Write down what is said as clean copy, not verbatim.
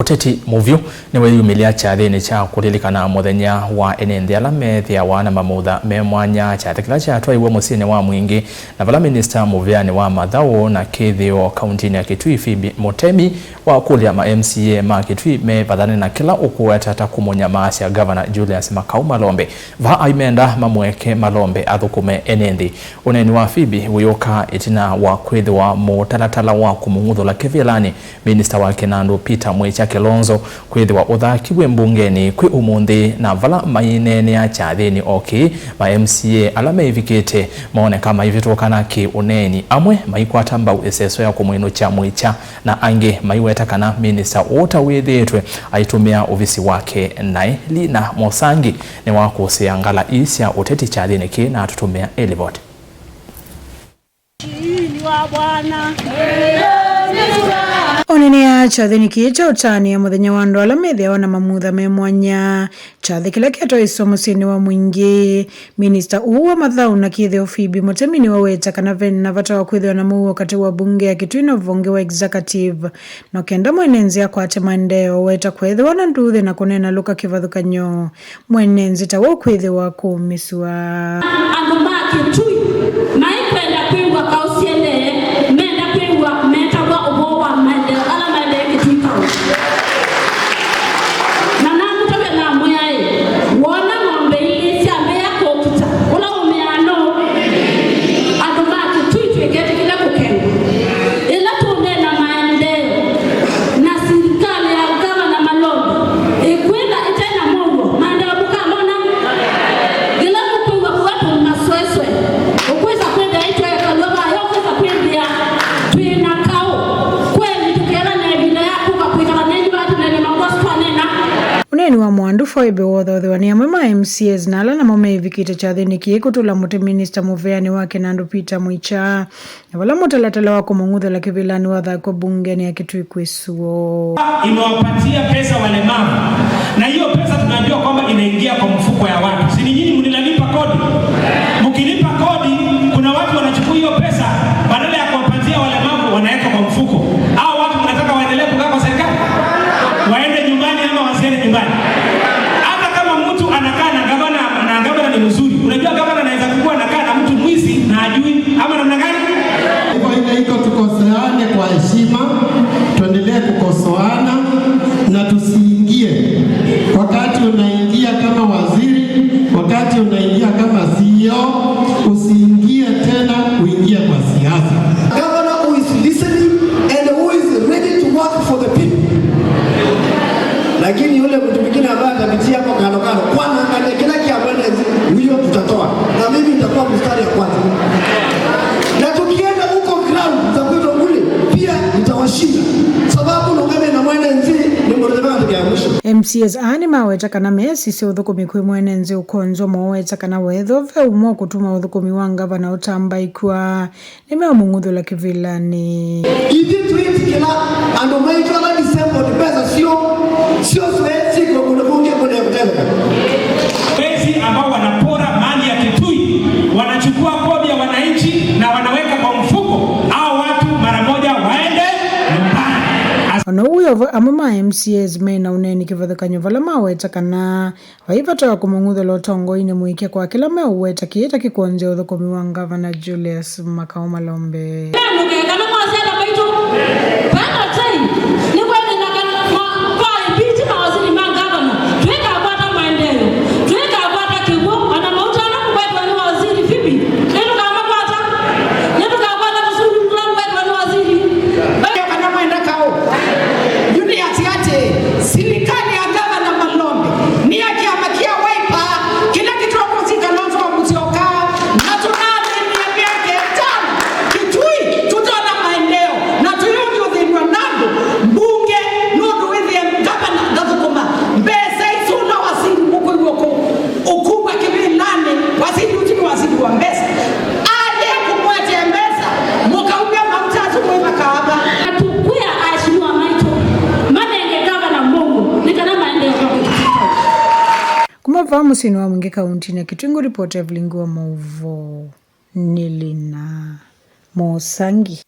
Uteti muvyu ni weyumilia chathini cha kulilikana muthenya wa enende ala methia wana mamutha me mwanya chathikila chatwaiwe musini wa mwingi na vala Minister Muveani wa Mathau na Kithio kauntini ya Kitui Phoebe Motemi wa kulia ma MCA ma Kitui me vathane na kila ukuweta takumunya maasi ya Governor Julius Makau Malombe va aimenda mamweke Malombe athukume enende. Uneni wa Phoebe wiyoka itina wa kwithiwa mutalatala wa kumunguthula kivilani Minister wa Kinandu Peter Mwicha Kilonzo kwithiwa uthakiwe mbungeni kwi umuthi na vala mainene ya chathini ma MCA ala meivikite maoneka maivitukana ki uneni amwe maikwata mbau iseso ya kumwinucha Mwicha na angi maiweta kana Minister ota withitwe aitumia ofisi wake nae Lina Mosangi ni wakusia ngala isya uteti chathini ki na atutumia elivoti. Oneni ya chathini kicha utani ya muthenya wa andu ala methia wana mamutha me mwanya chathi kila kiatwaiswa musini wa mwingi. Minister wa Mathau na Kithio Phoebe Motemi ni waweta kana veni na vata wa kwithiwa na muu wakati wa bunge ya Kitui na uvonge wa executive na kenda mwenenzi ya kwate maendeo weta kwithiwa na nduthi na kunena luka kivathukanyo mwenenzi ta wa kwithiwa kumiswa Anduma Kitui maikwenda kwingwa kausiende menda kwingwa meta wa ubowa maendeo ala maendeo Kitui kaunti na namu tawe na mwae wana ngombe ili siambe ya kokita ula umeano Anduma Kitui tuwekete kila kukengu ila tunena maendeo na serikali ya Governor Malombe ikwenda itena mungu maendeo buka mona ila kukwingwa kuwatu masweswe ukweza kwenda ito ya kaloma yokweza kwenda tuina kao kweli tukera na ebina ya kuka kwikala nenyu batu nene mangospa nena. Uneni wa mwandu Phoebe wothothewa ni amwe ma MCAs na ala na mameivikite chathini ki kutula muti Minister Muveani wa Kinandu Peter Mwicha na wala mutalatala wa kumunguthula kivilani wathakwa bungeni ya Kitui kwisuo. Imewapatia pesa walemavu na hiyo pesa tunajua kwamba inaingia kwa mfuko ya watu. Si nyinyi mnilipa kodi? Mkilipa kodi kuna watu wanachukua hiyo pesa badala ya kuwapatia walemavu wanaweka kwa mfuko. Hao watu mnataka waendelee kukaa kwa serikali? Waende nyumbani ama wasiende nyumbani? Hata kama mtu anakaa na gavana ni mzuri. Unajua gavana anaweza kuwa anakaa na mtu mwizi na hajui ama namna gani? Hivyo iko tukoseane kwa heshima, tuendelee kukosoana na tusiingie. Wakati unaingia kama waziri, wakati unaingia kama CEO, usiingie tena uingie kwa siasa. Governor who is listening and who is ready to work for the people. Lakini yule mtu mwingine ambaye atapitia hapo kando kando, kwanza angalia kila kiabwana huyo tutatoa. Na mimi nitakuwa mstari ya kwanza. Na tukienda huko ground za kwetu kule pia nitawashinda. Sababu ngome na mwenenzi ni mrudhema ya mwisho. MCAs ani maweta kana mesi se uthukumi kwi mwenenzi ukonzo maweta kana wetho ve umo kutuma uthukumi wa Governor utamba ikwa nimemunguthula kivilani. Hivi tweet kila ando maito ala December pesa sio sweti kwa kununge kwa kuteleka. Wezi ambao wanapora mali ya Kitui wanachukua kodi ya wananchi na wanaweka kwa mfuko au watu mara moja waende nyumbani. Ono uyo amama MCAs mena uneni kivathukanyo vala maweta kana waivata wa kumunguthula utongo ine muike kwa kila meweta kieta kikonze uthukumi wa Governor Julius Makau Malombe. Kumava musini wa mwingi kaunti na Kitui, ripoti ya Vlingu wa Mauvo ni Lina Mosangi.